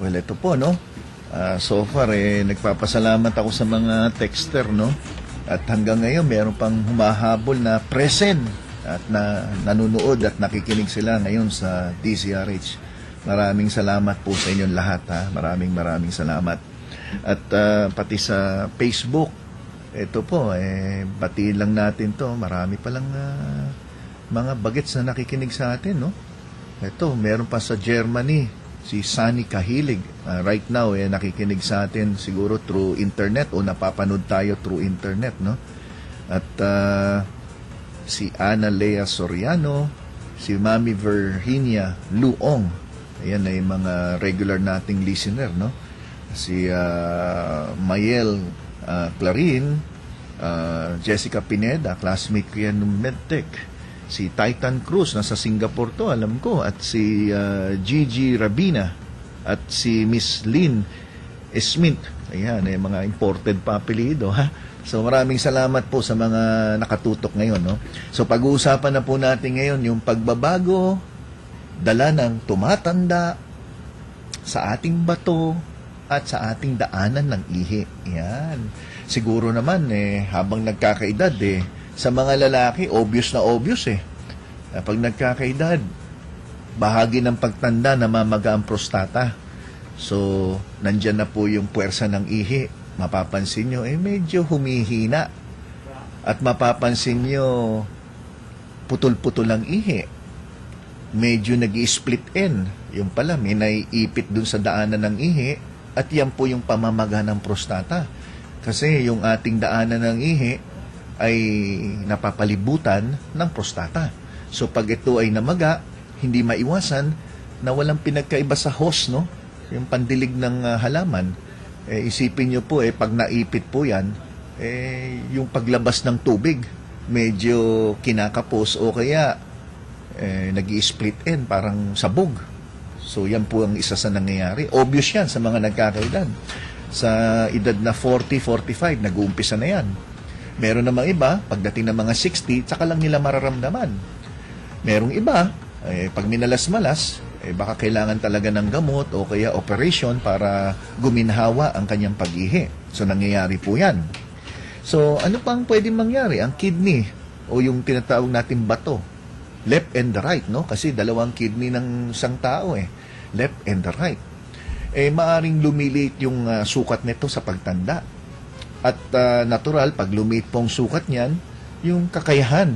Well, ito po, no? So far, nagpapasalamat ako sa mga texter, no? At hanggang ngayon, meron pang humahabol na present at nanunood at nakikinig sila ngayon sa DZRH. Maraming salamat po sa inyong lahat, ha? Maraming salamat. At pati sa Facebook, ito po, batiin lang natin to. Marami palang mga bagets na nakikinig sa atin, no? Ito, meron pa sa Germany, si Sunny Kahilig. Right now, nakikinig sa atin siguro through internet o napapanood tayo through internet, no? At si Ana Lea Soriano, si Mami Virginia Luong. Ayan ay mga regular nating listener, no? Si Mayel Clarin, Jessica Pineda, classmate ko yan ng MedTech. Si Titan Cruz, nasa Singapore to, alam ko. At si Gigi Rabina. At si Miss Lynn Smith. Ayan, mga imported pa apelido, ha? So maraming salamat po sa mga nakatutok ngayon, no? So pag-uusapan na po natin ngayon yung pagbabago, dala ng tumatanda sa ating bato at sa ating daanan ng ihi. Yan. Siguro naman, habang nagkakaedad, sa mga lalaki, obvious na obvious, Pag nagkakaedad, bahagi ng pagtanda na mamaga ang prostata. So, nandyan na po yung puwersa ng ihi. Mapapansin nyo, medyo humihina. At mapapansin nyo, putol-putol ang ihi. Medyo nag-i-split end. Yung pala, may naiipit dun sa daanan ng ihi. At yan po yung pamamaga ng prostata. Kasi yung ating daanan ng ihi ay napapalibutan ng prostata. So pag ito ay namaga, hindi maiwasan na walang pinagkaiba sa hose, no? Yung pandilig ng halaman. Isipin nyo po, pag naipit po yan, yung paglabas ng tubig, medyo kinakapos o kaya nag-i-split end, parang sabog. So yan po ang isa sa nangyayari. Obvious yan sa mga nagkakaedad. Sa edad na 40, 45, nag-uumpisa na yan. Meron namang iba, pagdating ng mga 60, tsaka lang nila mararamdaman. Merong iba, pag minalas-malas, baka kailangan talaga ng gamot o kaya operation para guminhawa ang kanyang pag-ihi. So, nangyayari po yan. So, ano pang pwedeng mangyari? Ang kidney o yung tinatawag natin bato. Left and the right, no? Kasi dalawang kidney ng isang tao, left and the right. Maaring lumilit yung sukat nito sa pagtanda. At natural, pag lumiit pong sukat niyan, yung kakayahan,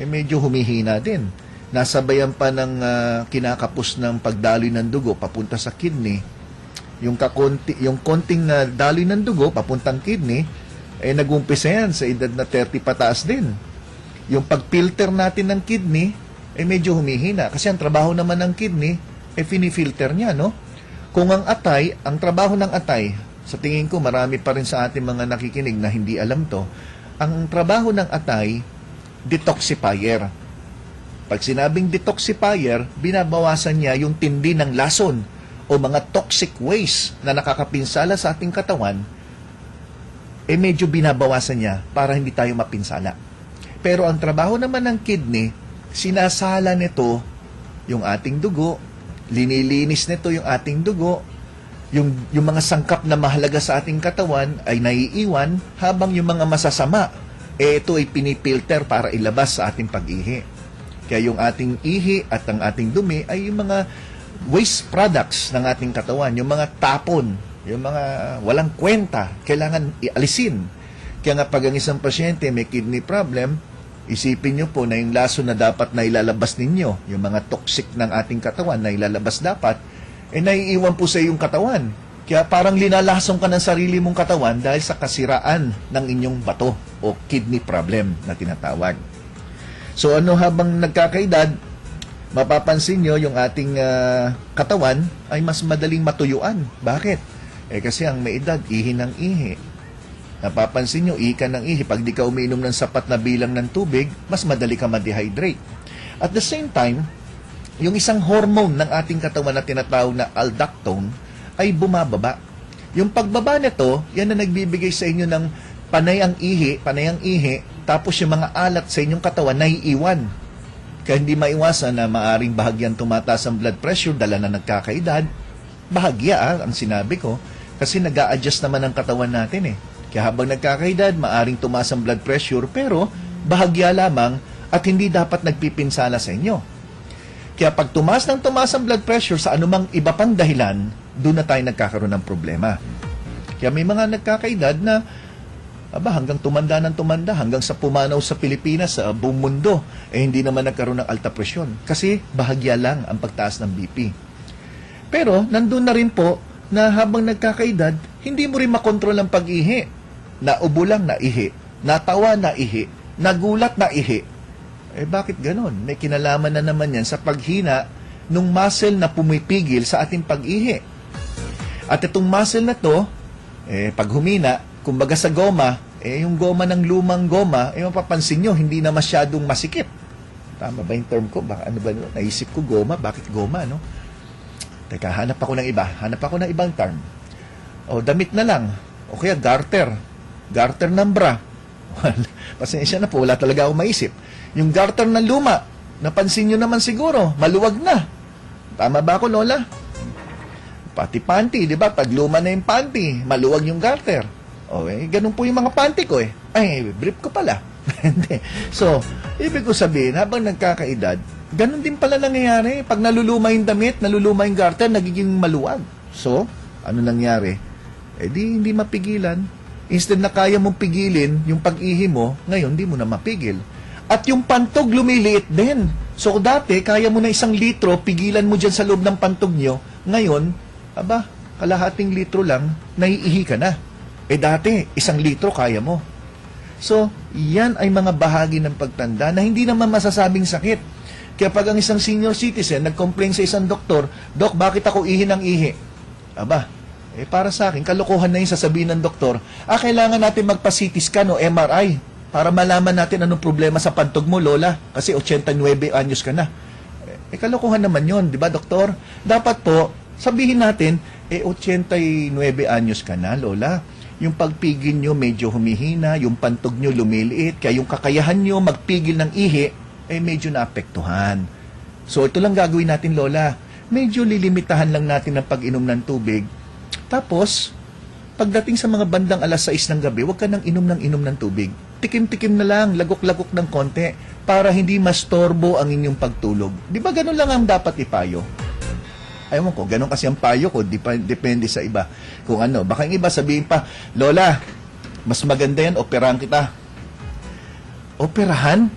medyo humihina din. Nasabayan pa ng kinakapos ng pagdaloy ng dugo papunta sa kidney. Yung konting daloy ng dugo papuntang kidney, nag-umpisa yan sa edad na 30 pataas din. Yung pag-filter natin ng kidney, medyo humihina. Kasi ang trabaho naman ng kidney, finifilter niya, no? Kung ang trabaho ng atay, sa tingin ko marami pa rin sa ating mga nakikinig na hindi alam to, ang trabaho ng atay, detoxifier. Pag sinabing detoxifier, binabawasan niya yung tindi ng lason o mga toxic waste na nakakapinsala sa ating katawan, medyo binabawasan niya para hindi tayo mapinsala. Pero ang trabaho naman ng kidney, sinasala nito yung ating dugo, linilinis nito yung ating dugo, yung mga sangkap na mahalaga sa ating katawan ay naiiwan, habang yung mga masasama, ito ay pinipilter para ilabas sa ating pag-ihi. Kaya yung ating ihi at ang ating dumi ay yung mga waste products ng ating katawan, yung mga tapon, yung mga walang kwenta, kailangan ialisin. Kaya nga pag ang isang pasyente may kidney problem, isipin nyo po na yung laso na dapat na ilalabas ninyo, yung mga toxic ng ating katawan na ilalabas dapat, naiiwan po sa iyong katawan. Kaya parang linalasong ka ng sarili mong katawan dahil sa kasiraan ng inyong bato o kidney problem na tinatawag. So habang nagkakaedad, mapapansin nyo yung ating katawan ay mas madaling matuyuan. Bakit? Kasi ang may edad, ihi ng ihi. Napapansin nyo, ihi ka ng ihi. Pag di ka umiinom ng sapat na bilang ng tubig, mas madali ka ma-dehydrate. At the same time, yung isang hormone ng ating katawan na tinatawag na aldosterone ay bumababa. Yung pagbaba nito, yan na nagbibigay sa inyo ng panayang ihi, tapos yung mga alat sa inyong katawan naiiwan. Kaya hindi maiwasan na maaring bahagyan tumataas ang blood pressure dala na nagkakaedad, Bahagya ang sinabi ko, kasi nag-a-adjust naman ang katawan natin eh. Kaya habang nagkakaedad, maaring tumaas ang blood pressure, pero bahagya lamang at hindi dapat nagpipinsala sa inyo. Kaya pag tumaas ng tumaas ang blood pressure sa anumang iba pang dahilan, doon na tayo nagkakaroon ng problema. Kaya may mga nagkakaedad na hanggang tumanda ng tumanda, hanggang sa pumanaw sa Pilipinas, sa buong mundo, hindi naman nagkaroon ng alta presyon. Kasi bahagya lang ang pagtaas ng BP. Pero, nandun na rin po na habang nagkakaedad, hindi mo rin makontrol ang pag-ihi. Naubo lang na ihi, natawa na ihi, nagulat na ihi. Bakit ganon? May kinalaman na naman yan sa paghina ng muscle na pumipigil sa ating pag-ihi. At itong muscle na to, pag humina, kumbaga sa goma, yung goma ng lumang goma, mapapansin nyo, hindi na masyadong masikip. Tama ba yung term ko? Ano ba? Naisip ko goma, bakit goma, no? Teka, hanap ako ng iba. Hanap ako ng ibang term. Damit na lang. O kaya garter. Garter ng bra. Pasensya na po, wala talaga akong maisip. Yung garter ng luma, napansin nyo naman siguro, maluwag na. Tama ba ako, Lola? Pati panty, di ba? Pag luma na yung panty, maluwag yung garter. Ganun po yung mga panty ko eh. Brief ko pala. So, ibig ko sabihin, habang nagkakaedad, ganun din pala nangyayari. Pag naluluma yung damit, naluluma yung garter, nagiging maluwag. So, ano nangyari? Hindi mapigilan. Instead na kaya mong pigilin yung pag-ihi mo, ngayon di mo na mapigil. At yung pantog lumiliit din. So dati, kaya mo na 1 litro, pigilan mo dyan sa loob ng pantog nyo. Ngayon, kalahating litro lang, naiihi ka na. Dati, 1 litro kaya mo. So, yan ay mga bahagi ng pagtanda na hindi naman masasabing sakit. Kaya pag ang isang senior citizen nag-complain sa isang doktor, Dok, bakit ako ihi ng ihi? Para sa akin, kalokohan na yung sasabihin ng doktor, kailangan natin magpa-CT scan o MRI para malaman natin anong problema sa pantog mo, Lola, kasi 89 anyos ka na. Kalokohan naman yon, di ba, doktor? Dapat po, sabihin natin, 89 anyos ka na, Lola. Yung pagpigil nyo medyo humihina, yung pantog nyo lumiliit, kaya yung kakayahan nyo magpigil ng ihi, medyo naapektuhan. So, ito lang gagawin natin, Lola. Medyo lilimitahan lang natin ang pag-inom ng tubig. Tapos, pagdating sa mga bandang 6:00 ng gabi, huwag ka nang inom ng tubig. Tikim-tikim na lang, lagok-lagok ng konti, para hindi mastorbo ang inyong pagtulog. Di ba ganun lang ang dapat ipayo? Ayaw ko, ganun kasi ang payo ko, depende sa iba. Kung ano, baka yung iba sabihin pa, Lola, mas maganda yan, operahan kita. Operahan?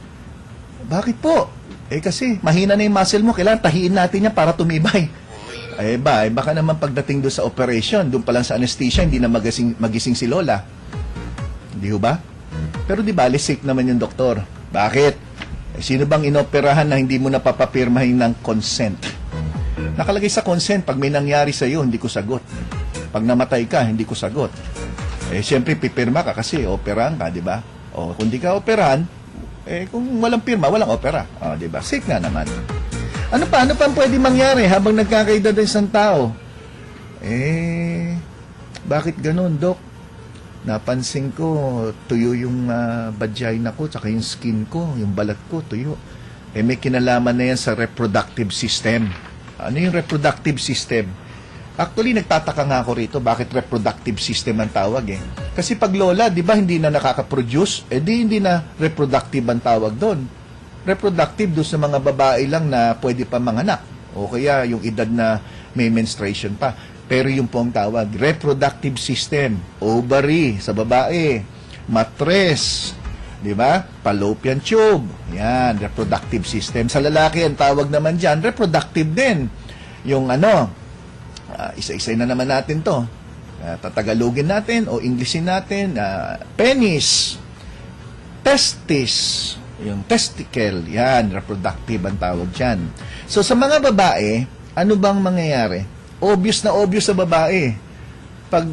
Bakit po? Kasi mahina na yung muscle mo, kailangan tahiin natin yan para tumibay. Baka naman pagdating doon sa operation, doon pa lang sa anesthesia, hindi na magising si Lola. Hindi ho ba? Pero di bali, sick naman yung doktor. Bakit? Sino bang inoperahan na hindi mo napapapirmahin ng consent? Nakalagay sa consent, pag may nangyari sa iyo, hindi ko sagot. Pag namatay ka, hindi ko sagot. Siyempre, pipirma ka kasi operahan ka, di ba? Kung di ka operahan, kung walang pirma, walang opera. Di ba? Sick na naman. Ano pa pwede mangyari habang nagkakaedad ng isang tao? Bakit ganun, Dok? Napansin ko, tuyo yung vagina ko, tsaka yung skin ko, yung balat ko, tuyo. May kinalaman na yan sa reproductive system. Ano yung reproductive system? Actually, nagtataka nga ako rito, bakit reproductive system ang tawag Kasi pag lola, di ba hindi na nakaka-produce? Hindi na reproductive ang tawag doon. Reproductive doon sa mga babae lang na pwede pa manganak. O kaya yung edad na may menstruation pa. Pero yung po ang tawag, reproductive system. Ovary sa babae. Matres. Di ba? Fallopian tube. Yan, reproductive system. Sa lalaki, ang tawag naman dyan, reproductive din. Yung isa-isay na naman natin to. Tatagalogin natin o Englishin natin. Penis. Testis. Yung testicle, yan, reproductive ang tawag dyan. So, sa mga babae, ano bang mangyayari? Obvious sa babae. Pag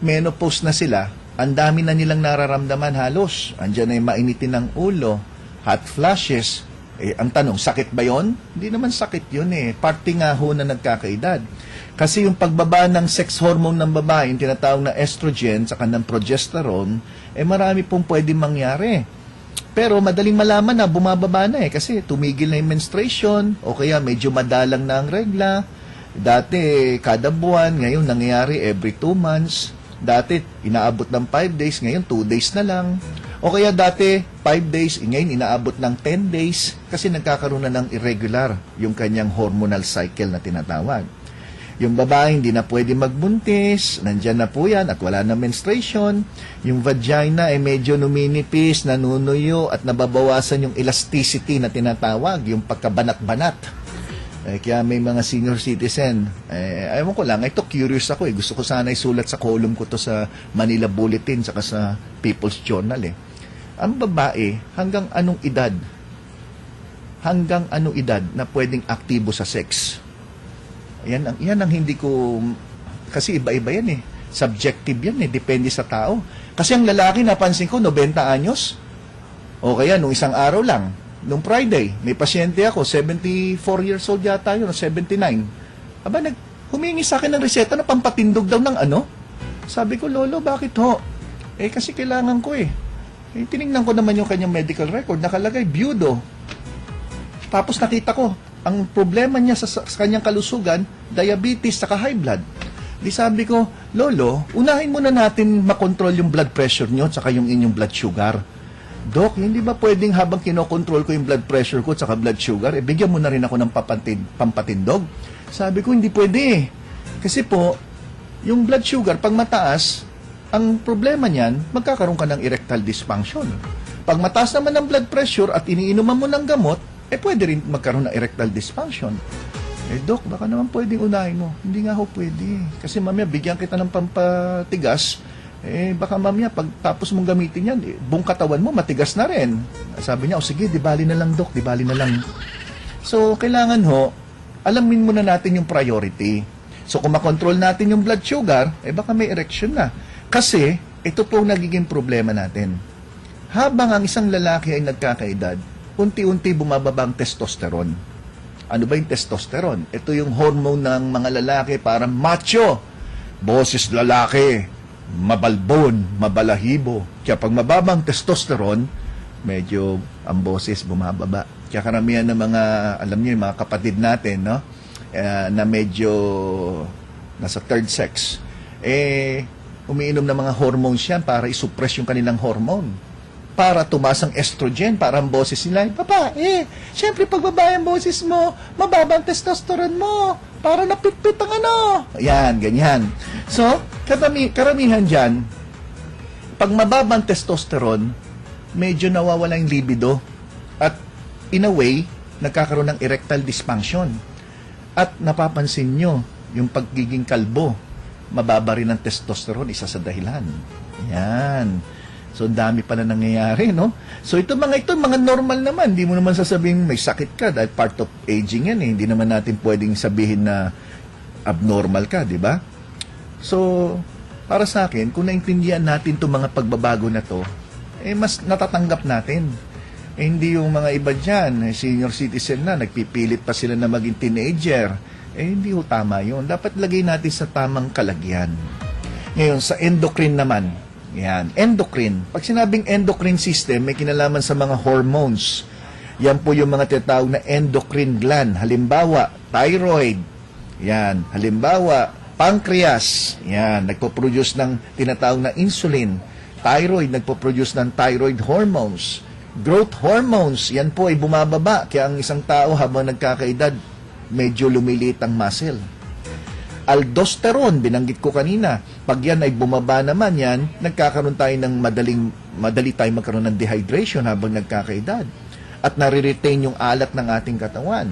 menopause na sila, ang dami na nilang nararamdaman halos. Andyan ay mainitin ng ulo, hot flashes. Ang tanong, sakit ba yon? Hindi naman sakit yun Parte nga ho na nagkakaedad. Kasi yung pagbaba ng sex hormone ng babae, yung tinatawag na estrogen, saka ng progesterone, marami pong pwedeng mangyari. Pero madaling malaman na bumababa na kasi tumigil na yung menstruation o kaya medyo madalang na ang regla. Dati, kada buwan, ngayon nangyayari every 2 months. Dati, inaabot ng 5 days, ngayon 2 days na lang. O kaya dati, 5 days, ngayon inaabot ng 10 days kasi nagkakaroon na ng irregular yung kanyang hormonal cycle na tinatawag. Yung babae hindi na pwede magbuntis, nandyan na po yan at wala na menstruation. Yung vagina ay medyo numinipis, nanunuyo at nababawasan yung elasticity na tinatawag, yung pagkabanat-banat. Kaya may mga senior citizen, ayaw ko lang, ito curious ako gusto ko sana isulat sa column ko to sa Manila Bulletin saka sa People's Journal Ang babae, hanggang anong edad na pwedeng aktibo sa sex? Yan ang hindi ko, kasi iba-iba yan subjective yan depende sa tao. Kasi ang lalaki, napansin ko, 90 anyos, o kaya nung isang araw lang, nung Friday, may pasyente ako, 74 years old yata yun, 79. Aba, humingi sa akin ng reseta na pampatindog daw ng ano. Sabi ko, Lolo, bakit ho? Kasi kailangan ko tinignan ko naman yung kanyang medical record, nakalagay, byudo. Tapos nakita ko, ang problema niya sa kanyang kalusugan, diabetes, saka high blood. Di sabi ko, Lolo, unahin muna natin makontrol yung blood pressure nyo, saka yung inyong blood sugar. Dok, hindi ba pwedeng habang kinokontrol ko yung blood pressure ko, saka blood sugar, bigyan mo na rin ako ng pampatindog? Sabi ko, hindi pwede. Kasi po, yung blood sugar, pag mataas, ang problema niyan, magkakaroon ka ng erectile dysfunction. Pag mataas naman ang blood pressure at iniinuman mo ng gamot, pwede rin magkaroon ng erectile dysfunction. Dok, baka naman pwedeng unahin mo. Hindi nga ho pwede. Kasi mamaya, bigyan kita ng pampatigas, baka mamaya, pag tapos mong gamitin yan, buong katawan mo, matigas na rin. Sabi niya, sige, di bali na lang, Dok, di bali na lang. So, kailangan ho, alamin muna natin yung priority. So, kung makontrol natin yung blood sugar, baka may erection na. Kasi, ito po ang nagiging problema natin. Habang ang isang lalaki ay nagkakaedad, unti-unti bumababa ang testosterone. Ano ba yung testosterone? Ito yung hormone ng mga lalaki para macho. Boses lalaki, mabalbon, mabalahibo. Kaya pag mababang testosterone, medyo ang boses bumababa. Kaya karamihan ng mga, alam niyo, yung mga kapatid natin, no? Na medyo nasa third sex, umiinom ng mga hormones yan para isuppress yung kanilang hormone. Para tumaas ang estrogen, para ang boses nila, babae, syempre pag babae ang boses mo, mababa ang testosterone mo, para napitpit ang ano. Yan, ganyan. So, karamihan dyan, pag mababa ang testosterone, medyo nawawala yung libido at in a way, nagkakaroon ng erectile dysfunction. At napapansin nyo, yung pagiging kalbo, mababa rin ang testosterone, isa sa dahilan. Yan. So, dami pa na nangyayari, no? So, ito mga normal naman. Hindi mo naman sasabing may sakit ka dahil part of aging yan, Hindi naman natin pwedeng sabihin na abnormal ka, di ba? So, para sa akin, kung naintindihan natin itong mga pagbabago na to, mas natatanggap natin. Hindi yung mga iba dyan, senior citizen na, nagpipilit pa sila na maging teenager. Hindi ho tama yun. Dapat lagay natin sa tamang kalagyan. Ngayon, sa endocrine naman, yan, endocrine. Pag sinabing endocrine system, may kinalaman sa mga hormones. Yan po yung mga tinatawag na endocrine gland. Halimbawa, thyroid. Yan. Halimbawa, pancreas. Yan. Nagpo-produce ng tinatawag na insulin. Thyroid, nagpo-produce ng thyroid hormones. Growth hormones, yan po ay bumababa. Kaya ang isang tao habang nagkakaedad, medyo lumiliit ang muscle. Aldosterone, binanggit ko kanina. Pag yan ay bumaba naman yan, nagkakaroon tayo ng madali tayo magkaroon ng dehydration habang nagkakaedad. At nare-retain yung alat ng ating katawan.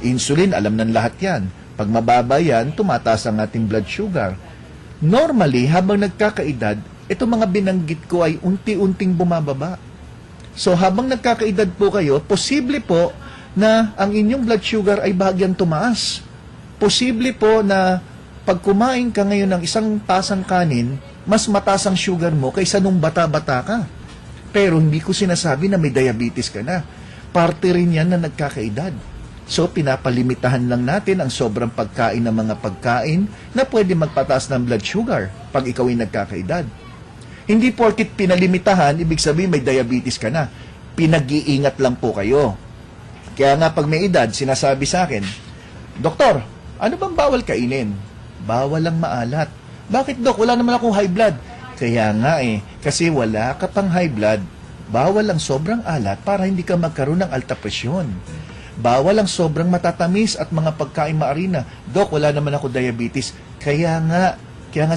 Insulin, alam ng lahat yan. Pag mababa yan, tumataas ang ating blood sugar. Normally, habang nagkakaedad, itong mga binanggit ko ay unti-unting bumababa. So, habang nagkakaedad po kayo, posible po na ang inyong blood sugar ay bahagyang tumaas. Posible po na pag kumain ka ngayon ng isang tasang kanin, mas mataas ang sugar mo kaysa nung bata-bata ka. Pero hindi ko sinasabi na may diabetes ka na. Parte rin yan na nagkakaedad. So, pinapalimitahan lang natin ang sobrang pagkain ng mga pagkain na pwede magpataas ng blood sugar pag ikaw ay nagkakaedad. Hindi porkit pinalimitahan, ibig sabihin may diabetes ka na. Pinag-iingat lang po kayo. Kaya nga pag may edad, sinasabi sa akin, Doktor, Ano bang bawal kainin? Bawal lang maalat. Bakit, Dok? Wala naman akong high blood. Kaya nga kasi wala ka pang high blood, bawal ang sobrang alat para hindi ka magkaroon ng alta presyon. Bawal ang sobrang matatamis at mga pagkain maarina. Dok, wala naman ako diabetes. Kaya nga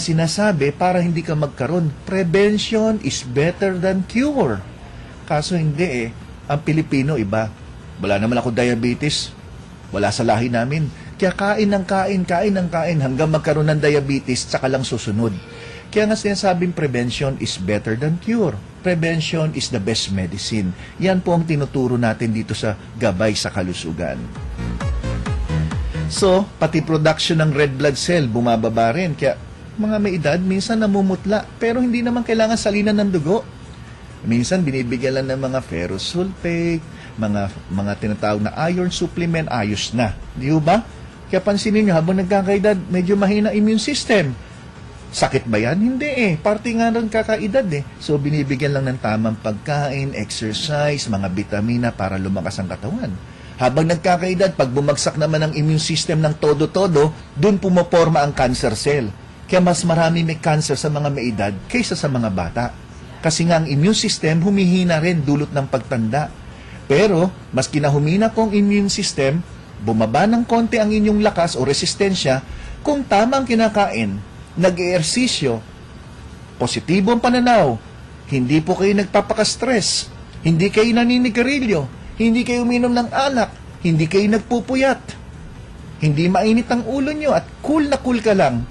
sinasabi para hindi ka magkaroon. Prevention is better than cure. Kaso hindi Ang Pilipino iba. Wala naman ako diabetes. Wala sa lahi namin. Kaya kain ng kain hanggang magkaroon ng diabetes, tsaka lang susunod. Kaya nga sinasabing prevention is better than cure. Prevention is the best medicine. Yan po ang tinuturo natin dito sa Gabay sa Kalusugan. So, pati production ng red blood cell bumababa rin. Kaya mga may edad, minsan namumutla. Pero hindi naman kailangan salinan ng dugo. Minsan binibigyan lang ng mga ferrous sulfate, mga tinatawag na iron supplement, ayos na. Di ba? Kaya pansinin nyo, habang nagkakaedad, medyo mahina immune system. Sakit ba yan? Hindi Parte nga ng kakaedad So, binibigyan lang ng tamang pagkain, exercise, mga vitamina para lumakas ang katawan. Habang nagkakaedad, pag bumagsak naman ang immune system ng todo-todo, dun pumoporma ang cancer cell. Kaya mas marami may cancer sa mga may edad kaysa sa mga bata. Kasi nga ang immune system humihina rin dulot ng pagtanda. Pero, maski na humina po ang immune system, bumaba ng konti ang inyong lakas o resistensya kung tama ang kinakain, nag-eehersisyo, positibo ang pananaw, hindi po kayo nagpapaka-stress, hindi kayo naninigarilyo, hindi kayo uminom ng alak, hindi kayo nagpupuyat, hindi mainit ang ulo nyo at cool na cool ka lang,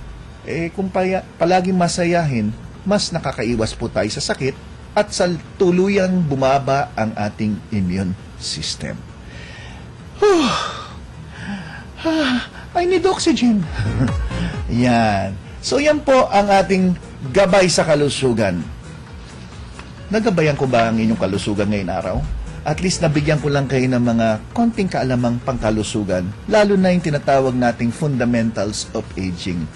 kung palaging masayahin, mas nakakaiwas po tayo sa sakit at sa tuluyang bumaba ang ating immune system. I need oxygen. Yan. So, yan po ang ating gabay sa kalusugan. Nagabayan ko ba ang inyong kalusugan ngayon araw? At least nabigyan ko lang kayo ng mga konting kaalamang pangkalusugan, lalo na yung tinatawag nating fundamentals of aging.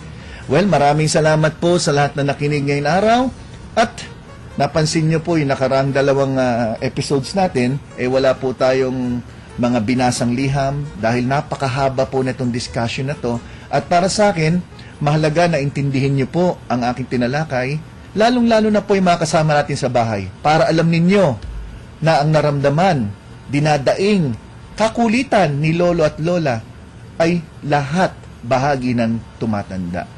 Well, maraming salamat po sa lahat na nakinig ngayon araw. At napansin nyo po yung nakaraang 2 episodes natin, wala po tayong mga binasang liham dahil napakahaba po na itong discussion na to. At para sa akin, mahalaga na intindihin niyo po ang aking tinalakay, lalong-lalo na po yung mga kasama natin sa bahay, para alam ninyo na ang naramdaman, dinadaing, kakulitan ni lolo at lola ay lahat bahagi ng tumatanda.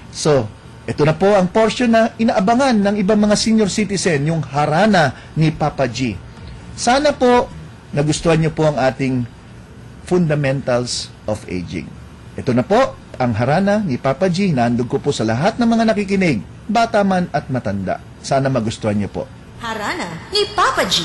So, ito na po ang portion na inaabangan ng ibang mga senior citizen, yung harana ni Papa G. Sana po nagustuhan niyo po ang ating fundamentals of aging. Ito na po ang harana ni Papa G. Naandog ko po sa lahat ng mga nakikinig, bata man at matanda. Sana magustuhan niyo po. Harana ni Papa G.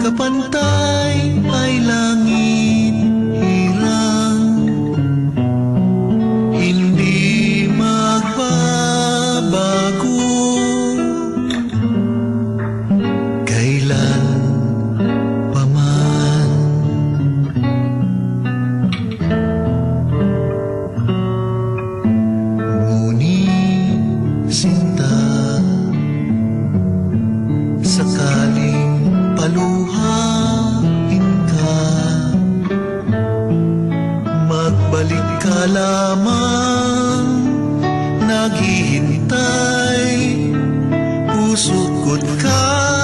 Kapantay ay lang Sagot ka